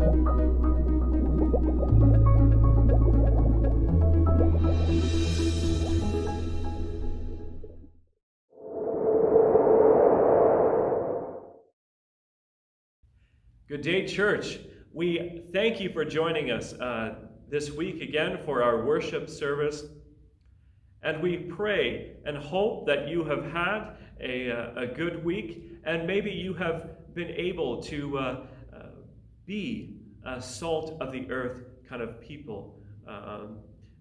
Good day, church. We thank you for joining us this week again for our worship service. And we pray and hope that you have had a good week, and maybe you have been able to be a salt of the earth kind of people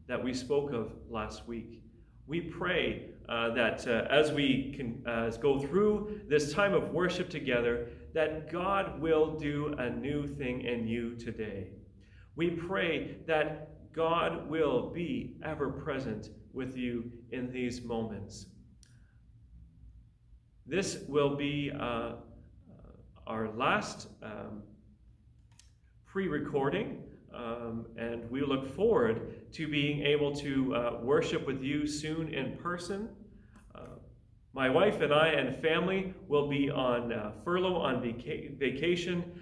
that we spoke of last week. We pray that as we can go through this time of worship together, that God will do a new thing in you today. We pray that God will be ever present with you in these moments. This will be our last pre-recording, and we look forward to being able to worship with you soon in person. My wife and I and family will be on furlough on vacation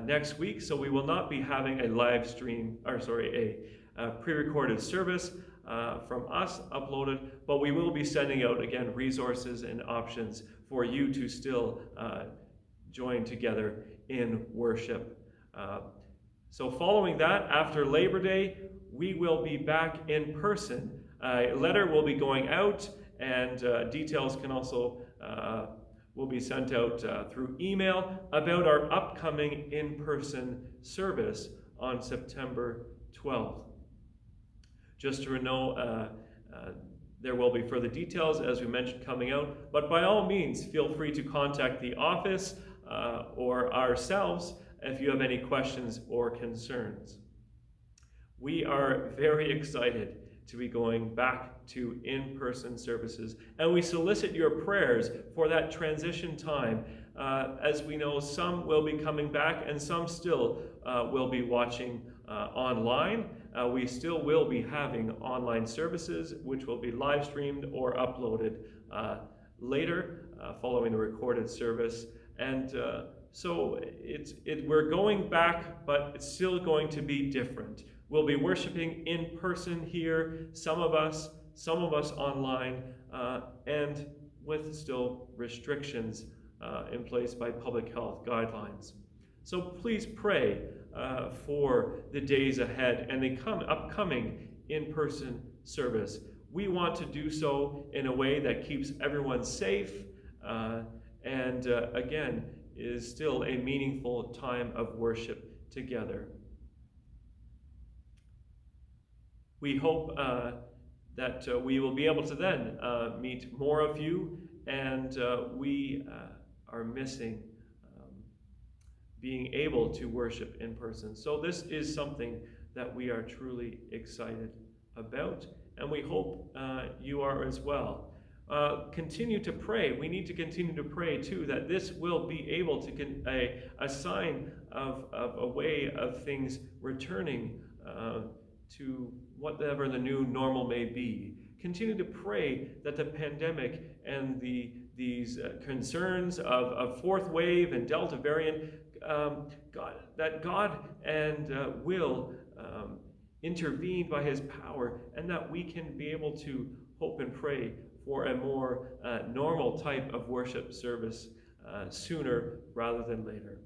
next week, so we will not be having a live stream, a pre-recorded service from us uploaded, but we will be sending out again resources and options for you to still join together in worship. So following that, after Labor Day, we will be back in person. A letter will be going out, and details can also will be sent out through email about our upcoming in-person service on September 12th. Just to know, there will be further details, as we mentioned, coming out, but by all means, feel free to contact the office or ourselves if you have any questions or concerns. We are very excited to be going back to in-person services, and we solicit your prayers for that transition time. As we know, some will be coming back and some still will be watching online. We still will be having online services, which will be live streamed or uploaded later following the recorded service. And so we're going back, but it's still going to be different. We'll be worshiping in person here, some of us online, and with still restrictions in place by public health guidelines. So please pray for the days ahead and the upcoming in-person service. We want to do so in a way that keeps everyone safe and again, is still a meaningful time of worship together. We hope that we will be able to then meet more of you, and we are missing being able to worship in person. So this is something that we are truly excited about, and we hope you are as well. Continue to pray. We need to continue to pray too that this will be able to a sign of a way of things returning to whatever the new normal may be. Continue to pray that the pandemic and these concerns of fourth wave and Delta variant, God will intervene by His power, and that we can be able to hope and pray for a more normal type of worship service sooner rather than later.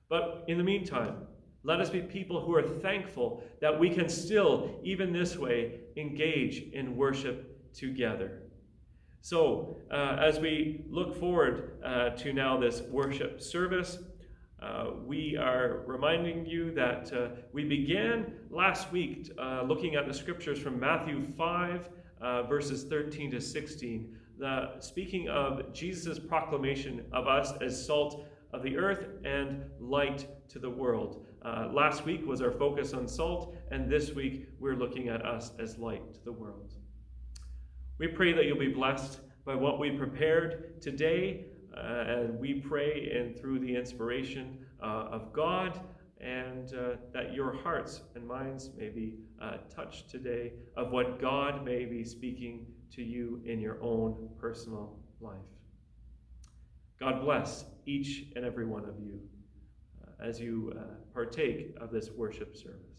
But in the meantime, let us be people who are thankful that we can still, even this way, engage in worship together. So, as we look forward to now this worship service, we are reminding you that we began last week looking at the scriptures from Matthew 5, verses 13 to 16, speaking of Jesus' proclamation of us as salt of the earth and light to the world. Last week was our focus on salt, and this week we're looking at us as light to the world. We pray that you'll be blessed by what we prepared today, and we pray and through the inspiration of God, and that your hearts and minds may be touched today of what God may be speaking to you in your own personal life. God bless each and every one of you as you partake of this worship service.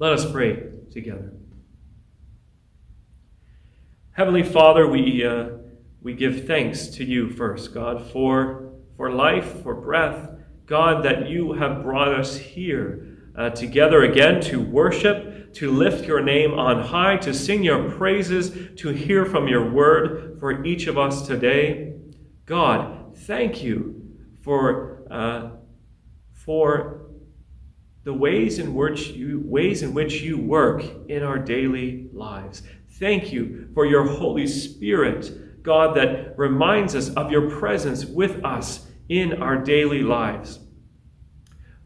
Let us pray together. Heavenly Father, we give thanks to you first, God, for life, for breath. God, that you have brought us here together again to worship, to lift your name on high, to sing your praises, to hear from your word for each of us today. God, thank you for the ways in which you work in our daily lives. Thank you for your Holy Spirit, God, that reminds us of your presence with us in our daily lives.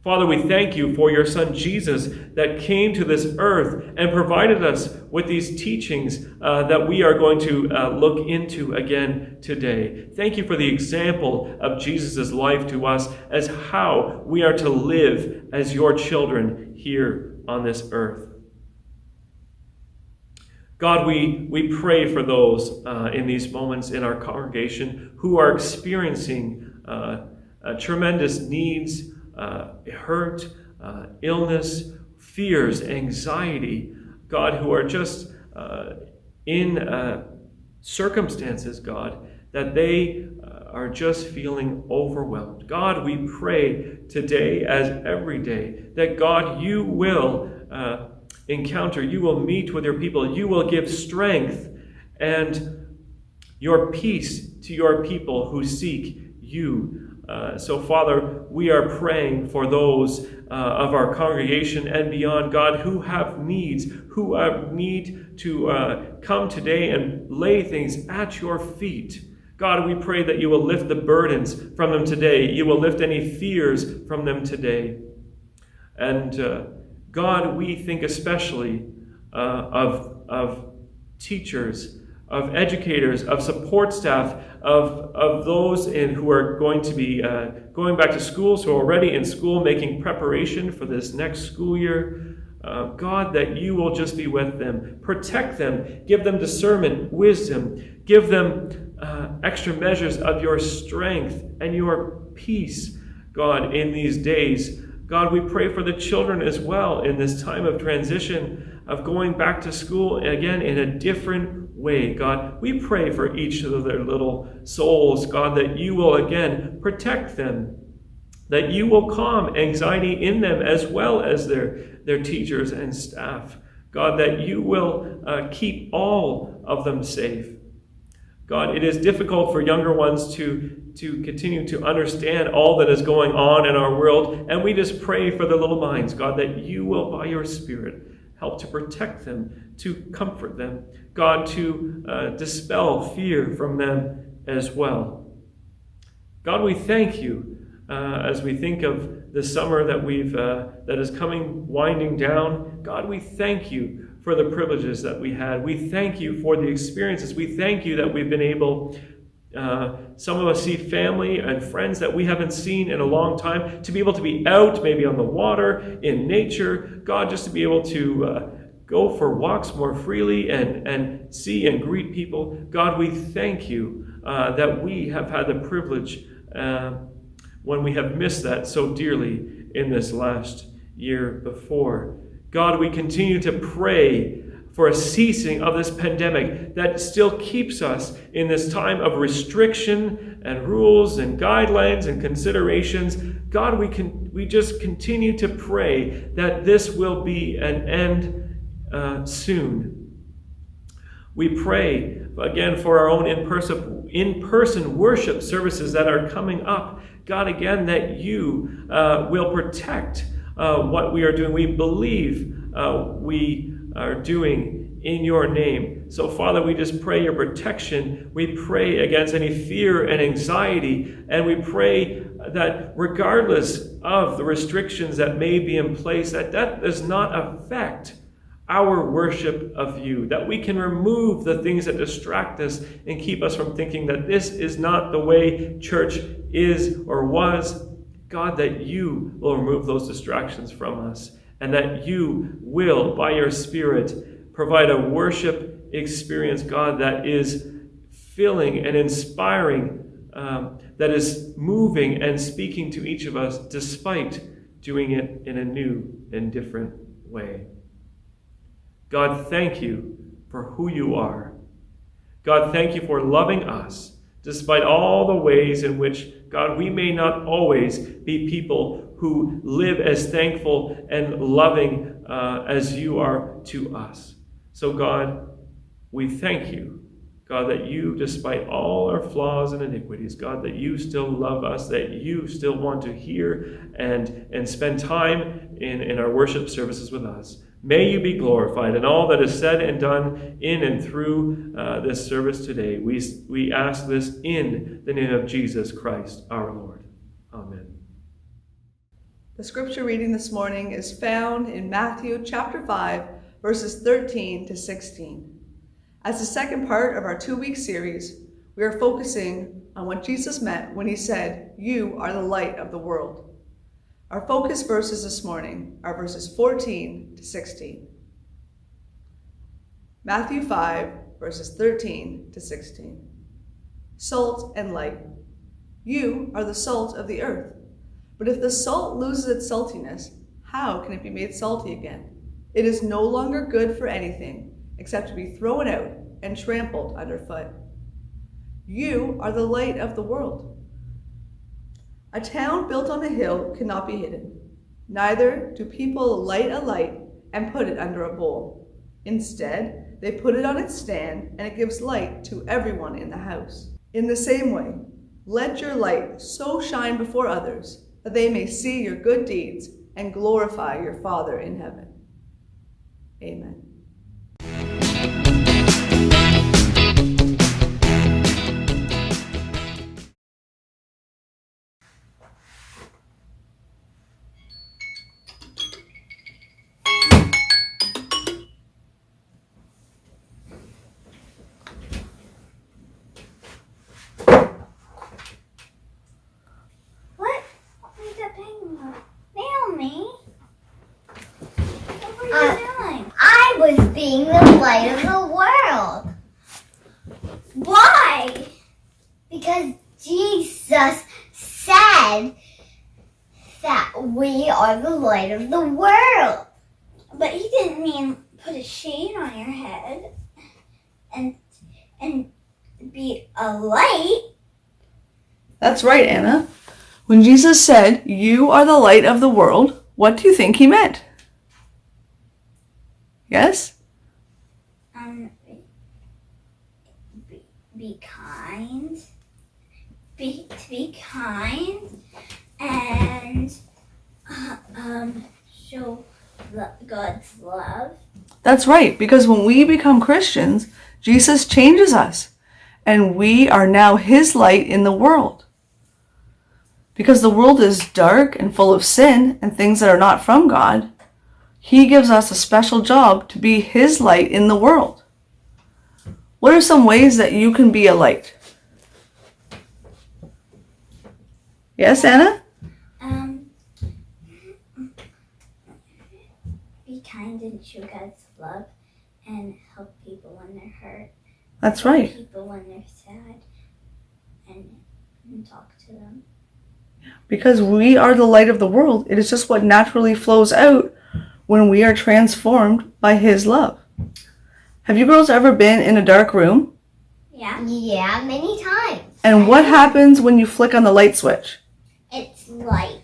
Father, we thank you for your Son Jesus that came to this earth and provided us with these teachings that we are going to look into again today. Thank you for the example of Jesus' life to us as how we are to live as your children here on this earth. God, we pray for those in these moments in our congregation who are experiencing tremendous needs, hurt, illness, fears, anxiety, God, who are just in circumstances, God, that they are just feeling overwhelmed. God, we pray today as every day that, God, you will encounter, you will meet with your people, you will give strength and your peace to your people who seek you So, Father, we are praying for those of our congregation and beyond, God, who have needs, who need to come today and lay things at your feet. God, we pray that you will lift the burdens from them today. You will lift any fears from them today. And God, we think especially of teachers, of educators, of support staff, of those who are going to be going back to schools, who are already in school making preparation for this next school year. God, that you will just be with them. Protect them. Give them discernment, wisdom. Give them extra measures of your strength and your peace, God, in these days. God, we pray for the children as well in this time of transition, of going back to school again in a different way. God, we pray for each of their little souls, God, that you will again protect them, that you will calm anxiety in them as well as their teachers and staff. God, that you will keep all of them safe. God, it is difficult for younger ones to continue to understand all that is going on in our world, and we just pray for the little minds, God, that you will, by your Spirit, help to protect them, to comfort them, God, to dispel fear from them as well. God, we thank you as we think of the summer that is coming, winding down. God, we thank you for the privileges that we had. We thank you for the experiences. We thank you that we've been able, some of us see family and friends that we haven't seen in a long time, to be able to be out, maybe on the water, in nature. God, just to be able to go for walks more freely and see and greet people. God, we thank you that we have had the privilege when we have missed that so dearly in this last year before. God, we continue to pray for a ceasing of this pandemic that still keeps us in this time of restriction and rules and guidelines and considerations. God, we just continue to pray that this will be an end soon. We pray again for our own in-person worship services that are coming up. God, again, that you will protect what we are doing. We believe we are doing in your name. So, Father, we just pray your protection. We pray against any fear and anxiety, and we pray that regardless of the restrictions that may be in place, that does not affect our worship of you, that we can remove the things that distract us and keep us from thinking that this is not the way church is or was. God, that you will remove those distractions from us, and that you will, by your Spirit, provide a worship experience, God, that is filling and inspiring, that is moving and speaking to each of us despite doing it in a new and different way. God, thank you for who you are. God, thank you for loving us despite all the ways in which, God, we may not always be people who live as thankful and loving as you are to us. So, God, we thank you, God, that you, despite all our flaws and iniquities, God, that you still love us, that you still want to hear and spend time in our worship services with us. May you be glorified in all that is said and done in and through this service today. We ask this in the name of Jesus Christ, our Lord. Amen. The scripture reading this morning is found in Matthew chapter 5, verses 13 to 16. As the second part of our 2-week series, we are focusing on what Jesus meant when he said, "You are the light of the world." Our focus verses this morning are verses 14 to 16. Matthew 5, verses 13 to 16. Salt and light. You are the salt of the earth. But if the salt loses its saltiness, how can it be made salty again? It is no longer good for anything except to be thrown out and trampled underfoot. You are the light of the world. A town built on a hill cannot be hidden. Neither do people light a light and put it under a bowl. Instead, they put it on its stand, and it gives light to everyone in the house. In the same way, Let your light so shine before others that they may see your good deeds and glorify your Father in heaven. Amen. What was that thing about? Naomi? What were you doing? I was being the light of the world. Why? Because Jesus said that we are the light of the world. But he didn't mean put a shade on your head and be a light. That's right, Anna. When Jesus said, "You are the light of the world," what do you think he meant? Yes? Be kind. To be kind and show God's love. That's right, because when we become Christians, Jesus changes us, and we are now his light in the world. Because the world is dark and full of sin and things that are not from God, he gives us a special job to be his light in the world. What are some ways that you can be a light? Yes, Anna? Be kind and show God's love and help people when they're hurt. That's right. Help people when they're sad and talk to them. Because we are the light of the world, it is just what naturally flows out when we are transformed by his love. Have you girls ever been in a dark room? Yeah. Yeah, many times. And what happens when you flick on the light switch? It's light.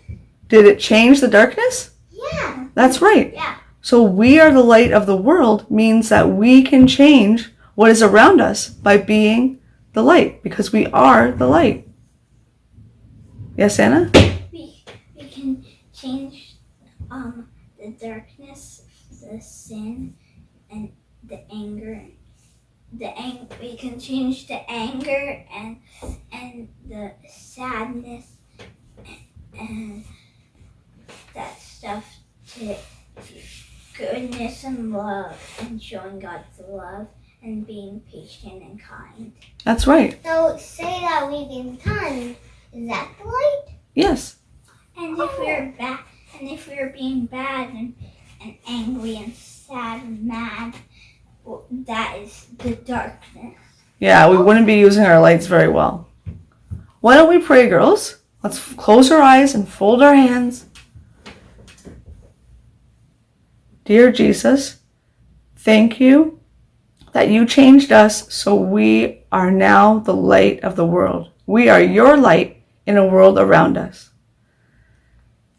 Did it change the darkness? Yeah. That's right. Yeah. So we are the light of the world means that we can change what is around us by being the light, because we are the light. Yes, Anna? We can change the darkness, the sin, and the anger. We can change the anger and the sadness and that stuff to goodness and love and showing God's love and being patient and kind. That's right. So say that we've been kind. Is that the light? Yes. And if we're bad, and if we're being bad and angry and sad and mad, well, that is the darkness. Yeah, we wouldn't be using our lights very well. Why don't we pray, girls? Let's close our eyes and fold our hands. Dear Jesus, thank you that you changed us so we are now the light of the world. We are your light in a world around us.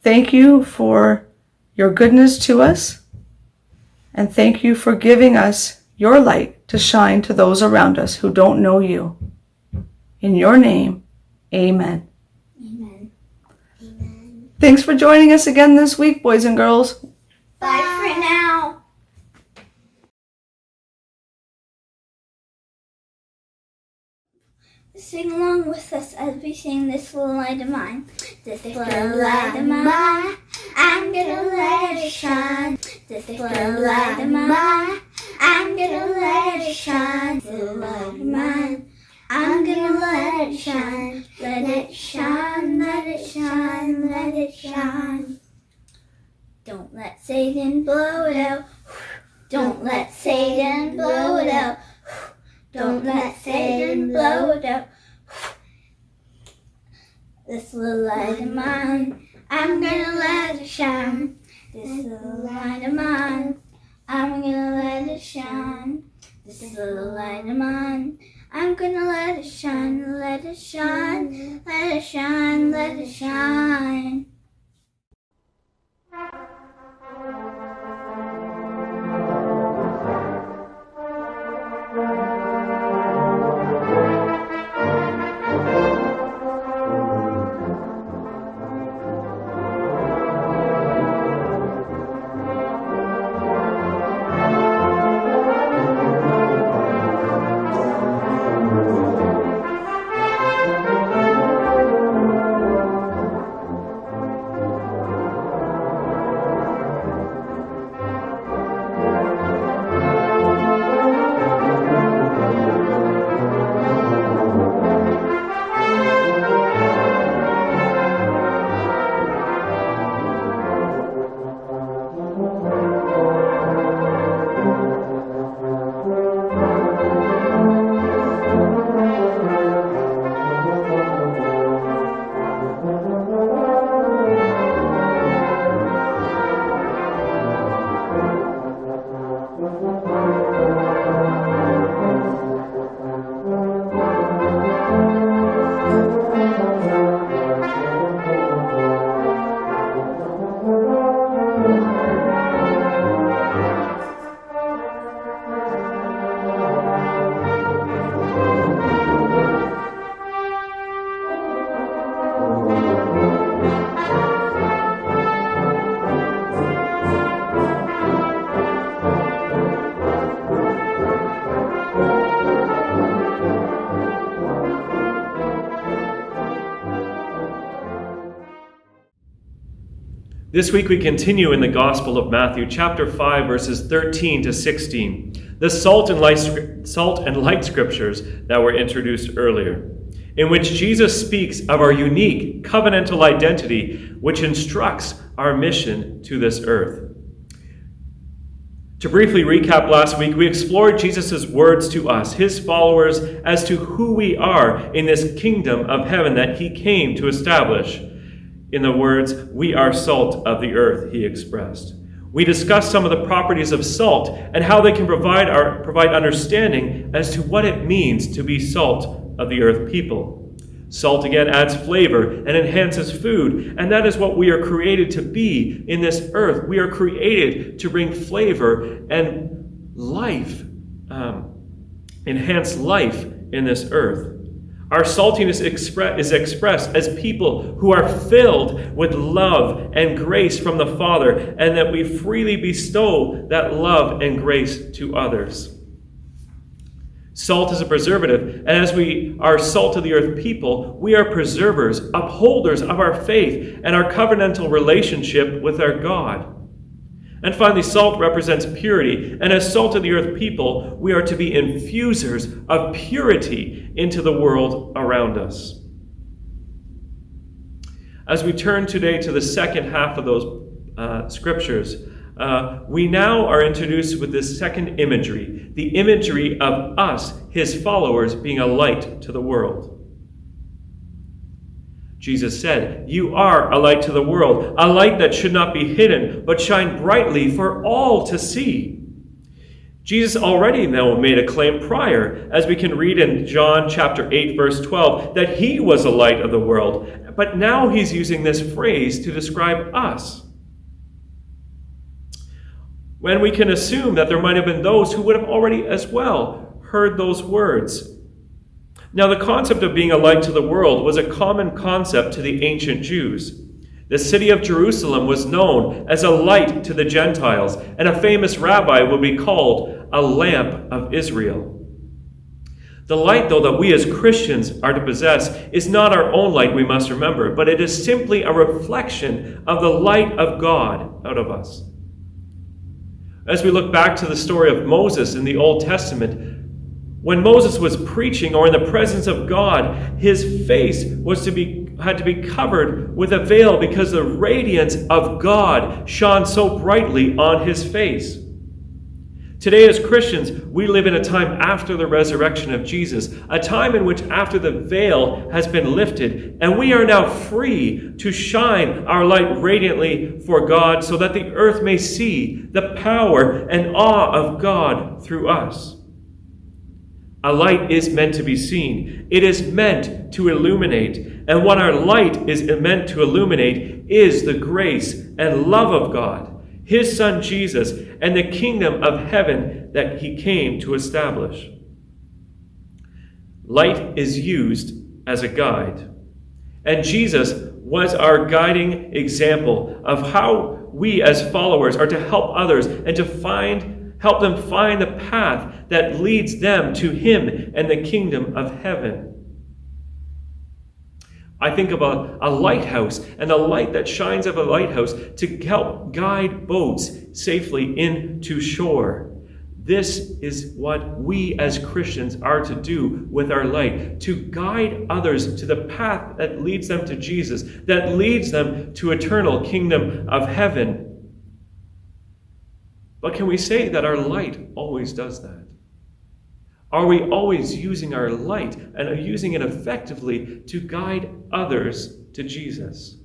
Thank you for your goodness to us, and thank you for giving us your light to shine to those around us who don't know you. In your name, amen. Amen. Amen. Thanks for joining us again this week, boys and girls. Bye for now. Sing along with us as we sing This Little Light of Mine. This little light of mine, I'm gonna let it shine. This little light of mine, I'm gonna let it shine. This little light of mine, I'm gonna let it shine. Let it shine, let it shine, let it shine. Don't let Satan blow it out. Don't let Satan blow it out. Don't let Satan blow it out. This little light of mine, I'm gonna let it shine. This little light of mine, I'm gonna let it shine. This little light of mine, I'm gonna let it shine, let it shine, let it shine, let it shine. This week we continue in the Gospel of Matthew, chapter 5, verses 13 to 16, the salt and light scriptures that were introduced earlier, in which Jesus speaks of our unique covenantal identity, which instructs our mission to this earth. To briefly recap last week, we explored Jesus' words to us, his followers, as to who we are in this kingdom of heaven that he came to establish. In the words, "We are salt of the earth," he expressed. We discussed some of the properties of salt and how they can provide understanding as to what it means to be salt of the earth people. Salt again adds flavor and enhances food, and that is what we are created to be in this earth. We are created to bring flavor and life, enhance life in this earth. Our saltiness is expressed as people who are filled with love and grace from the Father, and that we freely bestow that love and grace to others. Salt is a preservative, and as we are salt of the earth people, we are preservers, upholders of our faith and our covenantal relationship with our God. And finally, salt represents purity, and as salt of the earth people, we are to be infusers of purity into the world around us. As we turn today to the second half of those scriptures, we now are introduced with this second imagery, the imagery of us, his followers, being a light to the world. Jesus said, "You are a light to the world, a light that should not be hidden, but shine brightly for all to see." Jesus already now made a claim prior, as we can read in John chapter 8, verse 12, that he was a light of the world. But now he's using this phrase to describe us, when we can assume that there might have been those who would have already as well heard those words. Now, the concept of being a light to the world was a common concept to the ancient Jews. The city of Jerusalem was known as a light to the Gentiles, and a famous rabbi would be called a lamp of Israel. The light, though, that we as Christians are to possess is not our own light, we must remember, but it is simply a reflection of the light of God out of us. As we look back to the story of Moses in the Old Testament, when Moses was preaching or in the presence of God, his face had to be covered with a veil because the radiance of God shone so brightly on his face. Today as Christians, we live in a time after the resurrection of Jesus, a time in which after the veil has been lifted, and we are now free to shine our light radiantly for God so that the earth may see the power and awe of God through us. A light is meant to be seen. It is meant to illuminate. And what our light is meant to illuminate is the grace and love of God, his Son Jesus, and the kingdom of heaven that he came to establish. Light is used as a guide. And Jesus was our guiding example of how we as followers are to help others and to help them find the path that leads them to him and the kingdom of heaven. I think of a lighthouse and the light that shines of a lighthouse to help guide boats safely into shore. This is what we as Christians are to do with our light, to guide others to the path that leads them to Jesus, that leads them to eternal kingdom of heaven. But can we say that our light always does that? Are we always using our light and using it effectively to guide others to Jesus?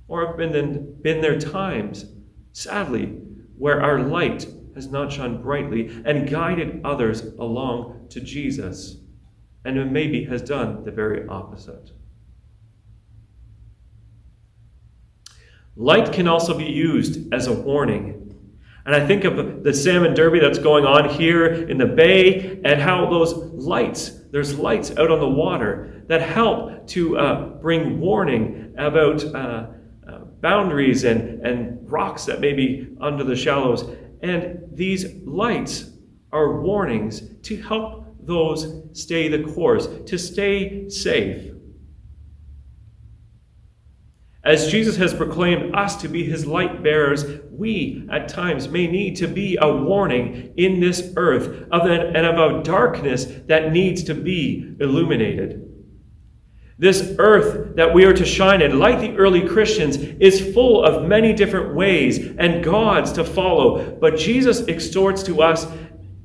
Or have been there times, sadly, where our light has not shone brightly and guided others along to Jesus, and maybe has done the very opposite? Light can also be used as a warning. And I think of the salmon derby that's going on here in the bay, and how there's lights out on the water that help to bring warning about boundaries and rocks that may be under the shallows. And these lights are warnings to help those stay the course, to stay safe. As Jesus has proclaimed us to be his light bearers, we at times may need to be a warning in this earth of a darkness that needs to be illuminated. This earth that we are to shine in, like the early Christians, is full of many different ways and gods to follow. But Jesus exhorts to us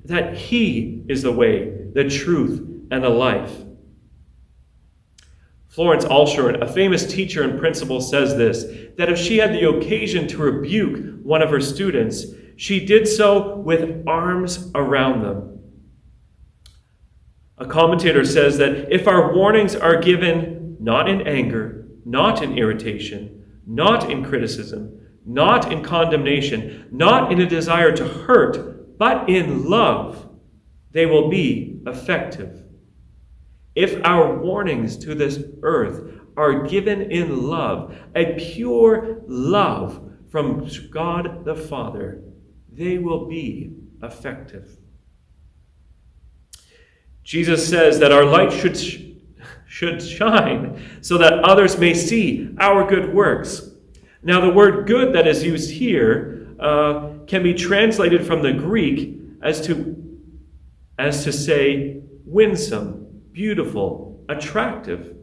that he is the way, the truth, and the life. Florence Alshorn, a famous teacher and principal, says this, that if she had the occasion to rebuke one of her students, she did so with arms around them. A commentator says that if our warnings are given not in anger, not in irritation, not in criticism, not in condemnation, not in a desire to hurt, but in love, they will be effective. If our warnings to this earth are given in love, a pure love from God the Father, they will be effective. Jesus says that our light should shine so that others may see our good works. Now, the word good that is used here can be translated from the Greek as to say winsome, beautiful, attractive.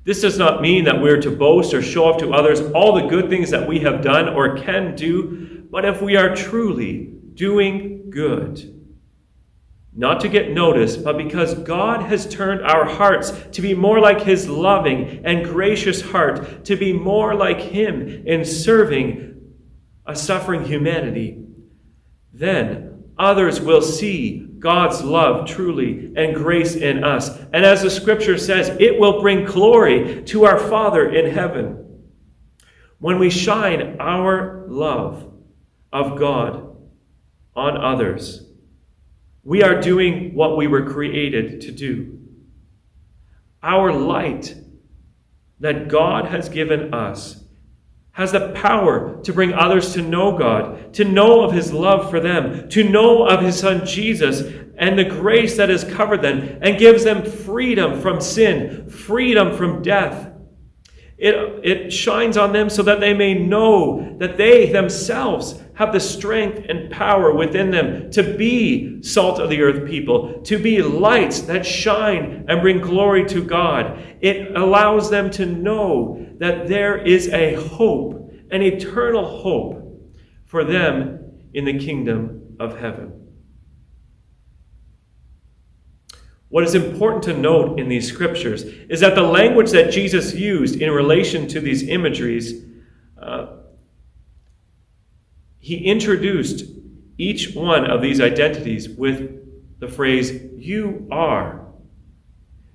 This does not mean that we're to boast or show off to others all the good things that we have done or can do, but if we are truly doing good, not to get noticed, but because God has turned our hearts to be more like his loving and gracious heart, to be more like him in serving a suffering humanity, then others will see God's love truly and grace in us. And as the scripture says, it will bring glory to our Father in heaven. When we shine our love of God on others, we are doing what we were created to do. Our light that God has given us has the power to bring others to know God, to know of his love for them, to know of his Son Jesus and the grace that has covered them and gives them freedom from sin, freedom from death. It shines on them so that they may know that they themselves have the strength and power within them to be salt of the earth people, to be lights that shine and bring glory to God. It allows them to know that there is a hope, an eternal hope for them in the kingdom of heaven. What is important to note in these scriptures is that the language that Jesus used in relation to these imageries, he introduced each one of these identities with the phrase, you are.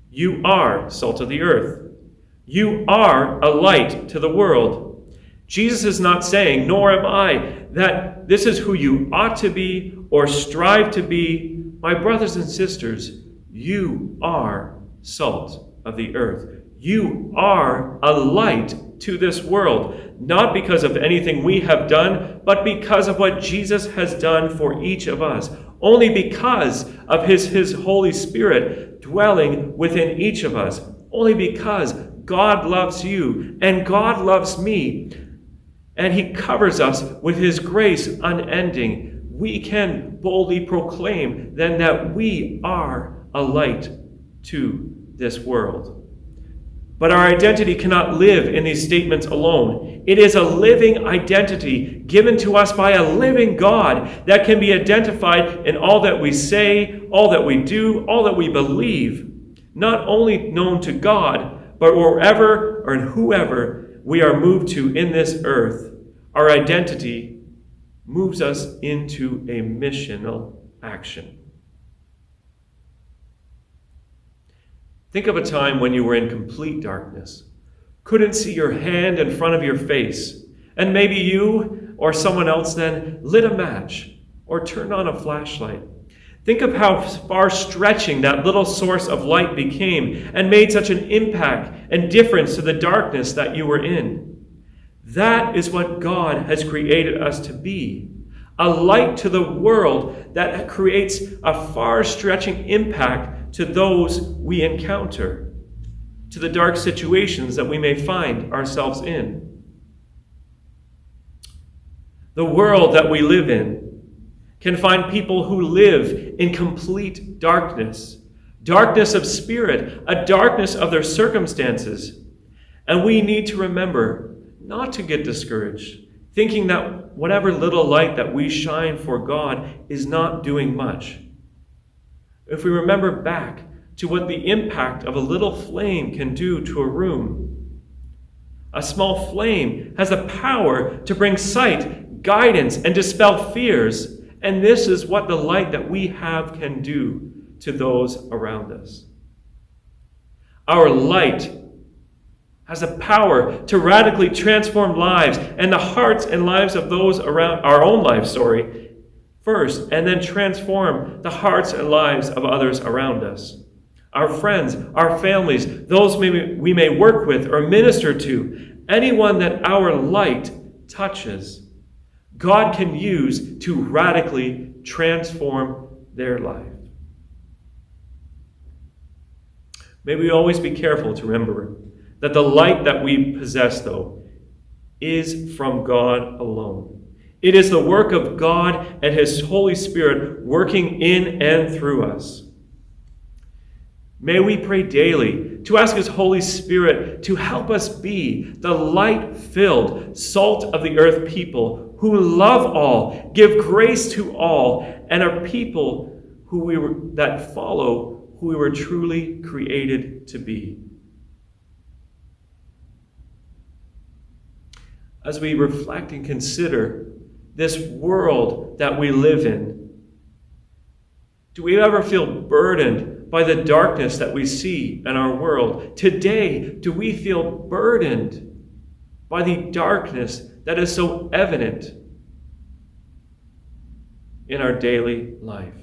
You are salt of the earth. You are a light to the world. Jesus is not saying, nor am I, that this is who you ought to be or strive to be. My brothers and sisters, you are salt of the earth. You are a light to this world, not because of anything we have done, but because of what Jesus has done for each of us. Only because of his Holy Spirit dwelling within each of us. Only because God loves you and God loves me, and he covers us with his grace unending. We can boldly proclaim then that we are a light to this world. But our identity cannot live in these statements alone. It is a living identity given to us by a living God that can be identified in all that we say, all that we do, all that we believe, not only known to God, but wherever or whoever we are moved to in this earth. Our identity moves us into a missional action. Think of a time when you were in complete darkness, couldn't see your hand in front of your face, and maybe you or someone else then lit a match or turned on a flashlight. Think of how far stretching that little source of light became and made such an impact and difference to the darkness that you were in. That is what God has created us to be. A light to the world that creates a far-stretching impact to those we encounter. to the dark situations that we may find ourselves in. The world that we live in can find people who live in complete darkness of spirit, a darkness of their circumstances. And we need to remember not to get discouraged, thinking that whatever little light that we shine for God is not doing much. If we remember back to what the impact of a little flame can do to a room, a small flame has the power to bring sight, guidance, and dispel fears. And this is what the light that we have can do to those around us. Our light has the power to radically transform lives and the hearts and lives of those around our own lives, first, and then transform the hearts and lives of others around us. Our friends, our families, those we may work with or minister to, anyone that our light touches, God can use to radically transform their life. May we always be careful to remember that the light that we possess, though, is from God alone. It is the work of God and His Holy Spirit working in and through us. May we pray daily to ask His Holy Spirit to help us be the light-filled, salt of the earth people who love all, give grace to all, and are people that follow who we were truly created to be. As we reflect and consider this world that we live in, do we ever feel burdened by the darkness that we see in our world? Today, do we feel burdened by the darkness that is so evident in our daily life?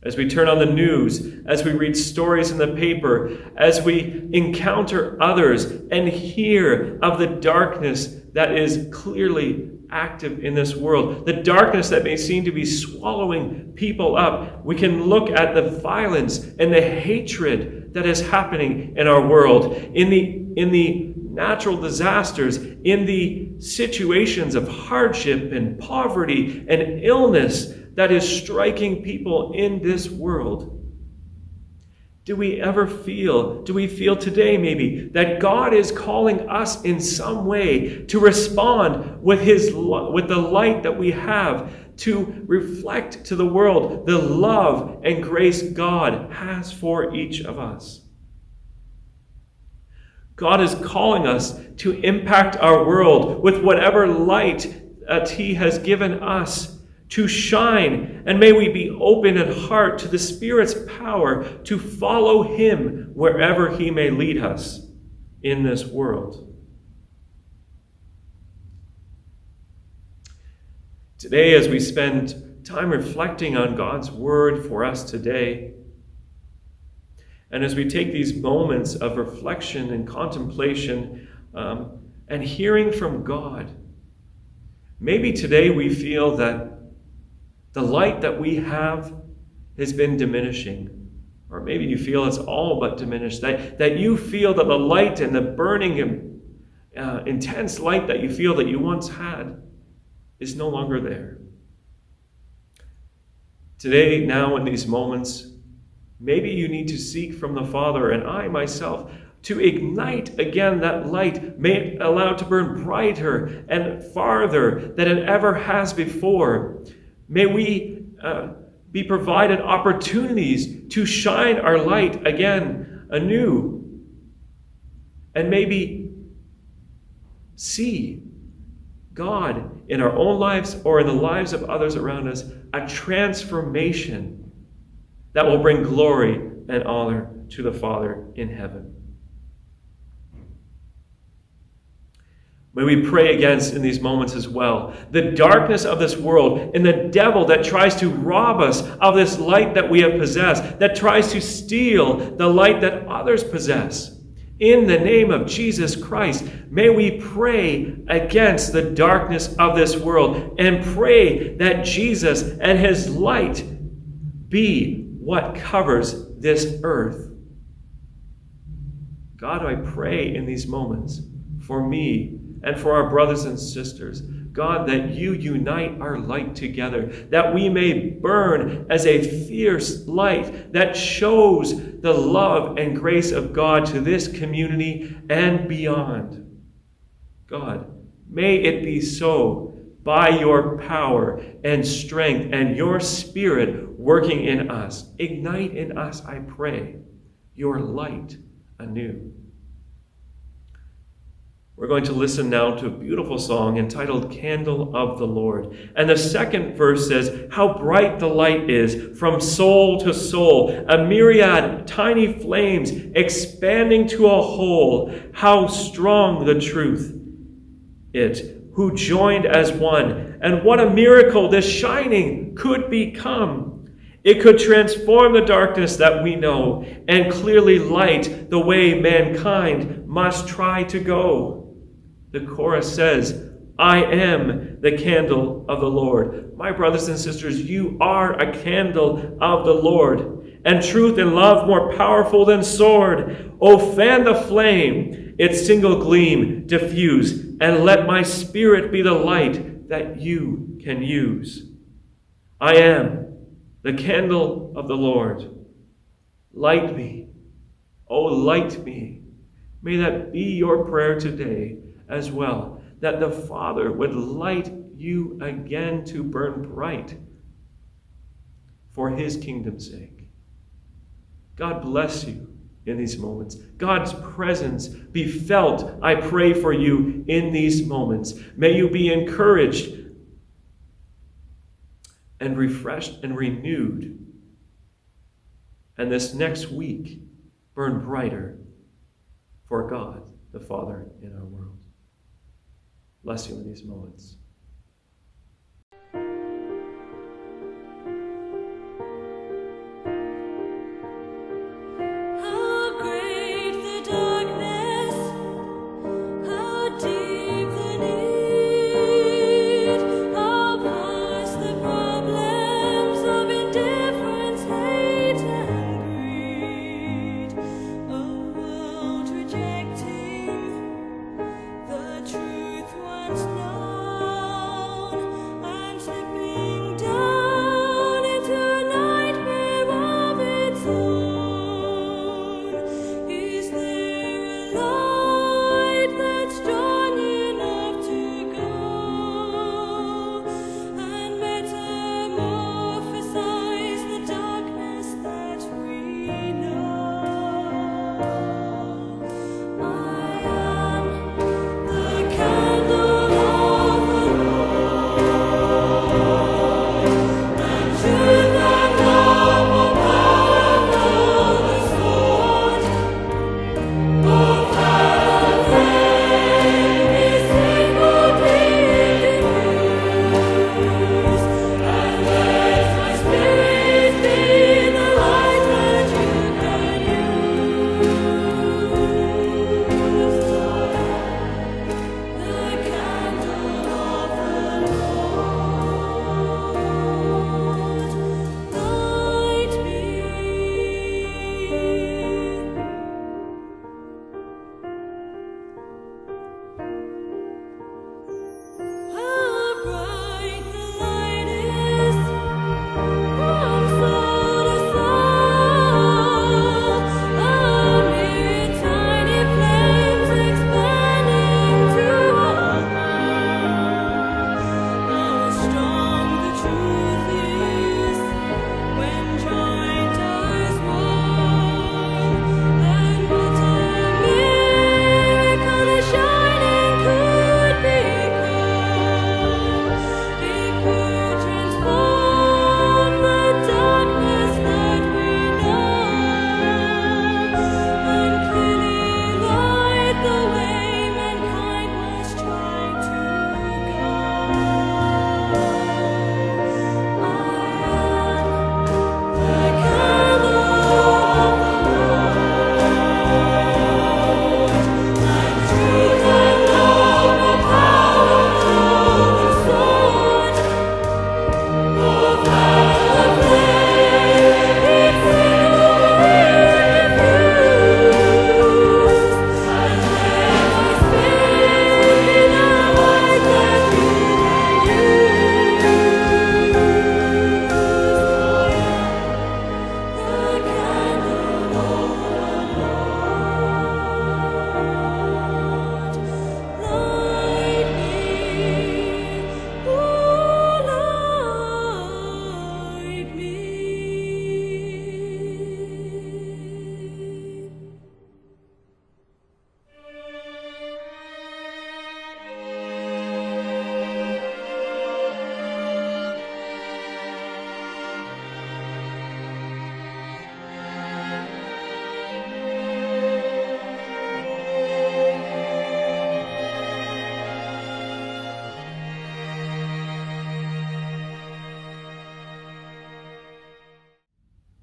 As we turn on the news, as we read stories in the paper, as we encounter others and hear of the darkness that is clearly active in this world, the darkness that may seem to be swallowing people up, we can look at the violence and the hatred that is happening in our world, in the natural disasters, in the situations of hardship and poverty and illness that is striking people in this world. Do we feel today maybe that God is calling us in some way to respond with the light that we have, to reflect to the world the love and grace God has for each of us? God is calling us to impact our world with whatever light that He has given us to shine, and may we be open in heart to the Spirit's power to follow Him wherever He may lead us in this world. Today, as we spend time reflecting on God's Word for us today, and as we take these moments of reflection and contemplation and hearing from God, maybe today we feel that the light that we have has been diminishing. Or maybe you feel it's all but diminished. That you feel that the light and the burning intense light that you feel that you once had is no longer there. Today, now in these moments, maybe you need to seek from the Father, and I myself, to ignite again that light, may it allow it to burn brighter and farther than it ever has before. May we be provided opportunities to shine our light again anew, and maybe see God in our own lives or in the lives of others around us, a transformation that will bring glory and honor to the Father in heaven. May we pray against in these moments as well the darkness of this world and the devil that tries to rob us of this light that we have possessed, that tries to steal the light that others possess. In the name of Jesus Christ, may we pray against the darkness of this world and pray that Jesus and His light be what covers this earth. God, I pray in these moments for me and for our brothers and sisters, God, that you unite our light together, that we may burn as a fierce light that shows the love and grace of God to this community and beyond. God, may it be so by your power and strength and your Spirit working in us. Ignite in us, I pray, your light anew. We're going to listen now to a beautiful song entitled Candle of the Lord. And the second verse says, how bright the light is from soul to soul, a myriad tiny flames expanding to a whole. How strong the truth it, who joined as one. And what a miracle this shining could become. It could transform the darkness that we know and clearly light the way mankind must try to go. The chorus says, I am the candle of the Lord. My brothers and sisters, you are a candle of the Lord, and truth and love more powerful than sword. Oh, fan the flame, its single gleam diffuse, and let my spirit be the light that you can use. I am the candle of the Lord. Light me, oh, light me. May that be your prayer today as well, that the Father would light you again to burn bright for his kingdom's sake. God bless you in these moments. God's presence be felt, I pray for you in these moments. May you be encouraged and refreshed and renewed. And this next week, burn brighter for God, the Father in our world. Bless you in these moments. Rejecting the truth once known.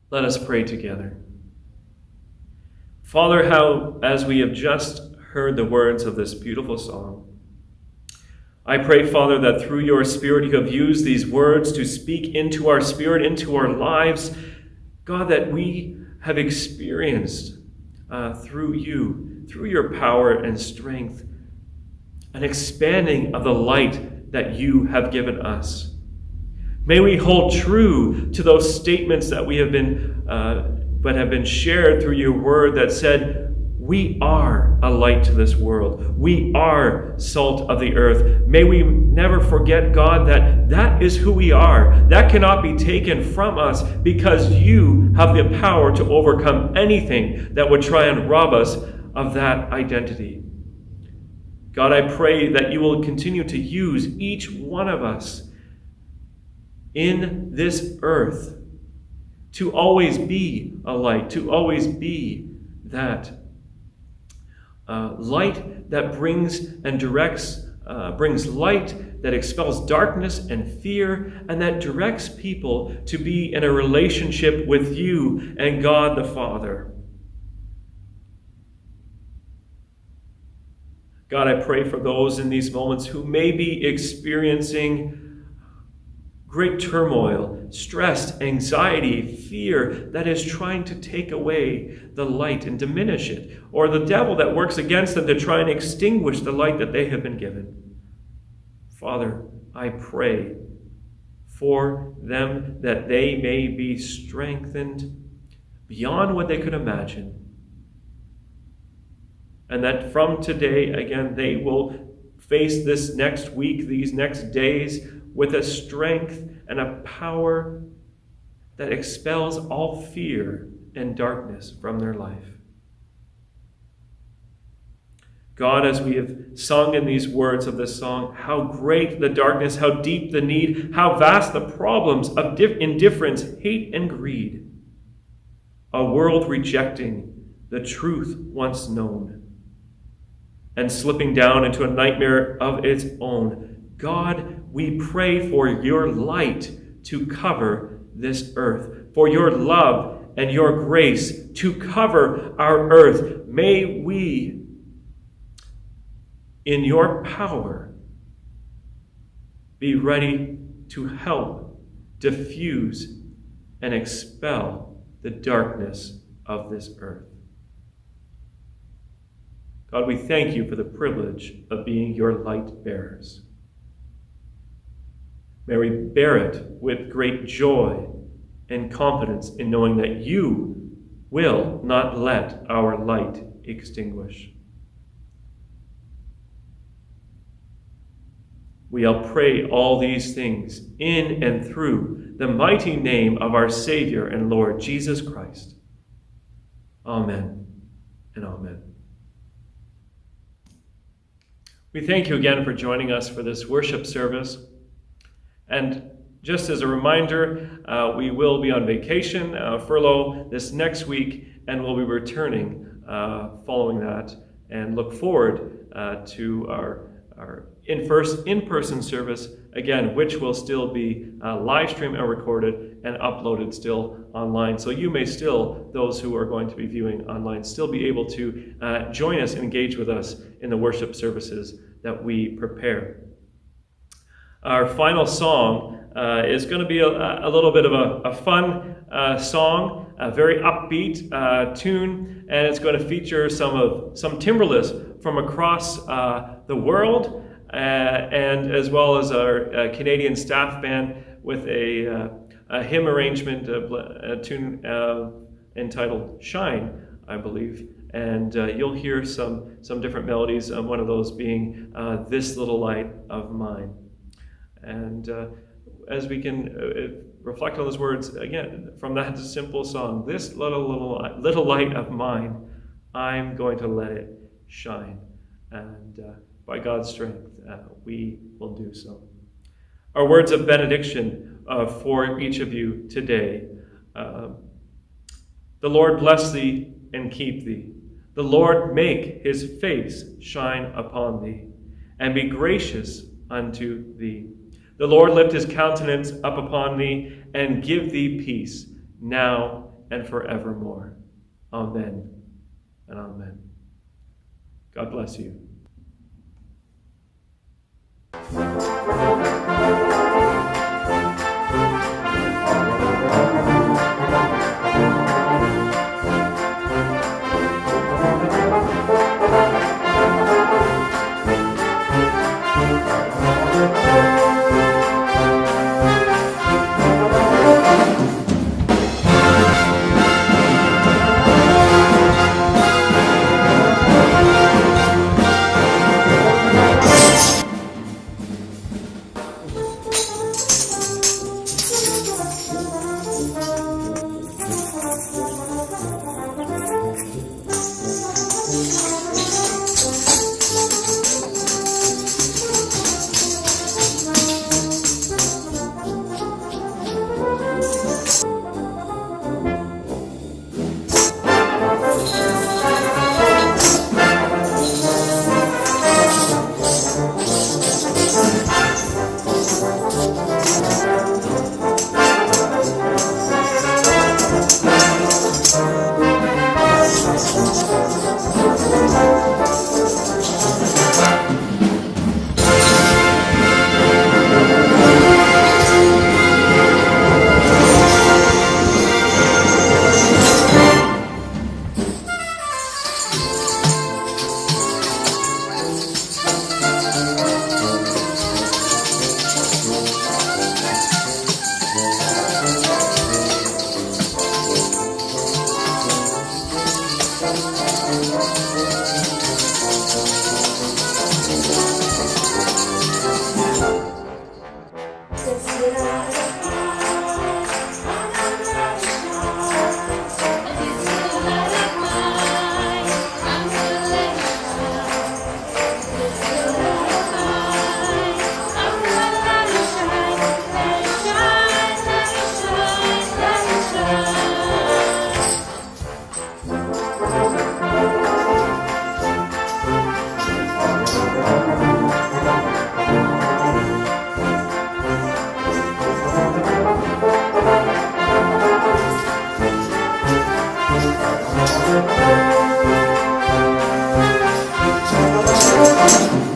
Let us pray together. Father, how, as we have just heard the words of this beautiful song, I pray, Father, that through your Spirit you have used these words to speak into our spirit, into our lives. God, that we have experienced through you, through your power and strength, an expanding of the light that you have given us. May we hold true to those statements that we have been shared through your word that said, we are a light to this world. We are salt of the earth. May we never forget, God, that that is who we are. That cannot be taken from us because you have the power to overcome anything that would try and rob us of that identity. God, I pray that you will continue to use each one of us in this earth to always be a light, to always be that light that brings and directs, brings light that expels darkness and fear, and that directs people to be in a relationship with you and God the Father. God, I pray for those in these moments who may be experiencing great turmoil, stress, anxiety, fear that is trying to take away the light and diminish it, or the devil that works against them to try and extinguish the light that they have been given. Father, I pray for them that they may be strengthened beyond what they could imagine, and that from today, again, they will face this next week, these next days, with a strength and a power that expels all fear and darkness from their life. God, as we have sung in these words of this song, how great the darkness, how deep the need, how vast the problems of indifference, hate, and greed. A world rejecting the truth once known and slipping down into a nightmare of its own. God, we pray for your light to cover this earth, for your love and your grace to cover our earth. May we, in your power, be ready to help diffuse and expel the darkness of this earth. God, we thank you for the privilege of being your light bearers. May we bear it with great joy and confidence in knowing that you will not let our light extinguish. We all pray all these things in and through the mighty name of our Savior and Lord Jesus Christ. Amen and amen. We thank you again for joining us for this worship service. And just as a reminder, we will be on vacation, furlough, this next week, and we'll be returning following that, and look forward to our in-person service, again, which will still be live streamed and recorded and uploaded still online. So you may still, those who are going to be viewing online, still be able to join us and engage with us in the worship services that we prepare. Our final song is going to be a little bit of a fun song, a very upbeat tune, and it's going to feature some timbrelists from across the world, and as well as our Canadian staff band with a hymn arrangement, a tune entitled "Shine," I believe. And you'll hear some different melodies, one of those being "This Little Light of Mine." And as we can reflect on those words, again, from that simple song, this little light of mine, I'm going to let it shine. And by God's strength, we will do so. Our words of benediction for each of you today. The Lord bless thee and keep thee. The Lord make his face shine upon thee and be gracious unto thee. The Lord lift his countenance up upon thee and give thee peace now and forevermore. Amen and amen. God bless you. Thank you.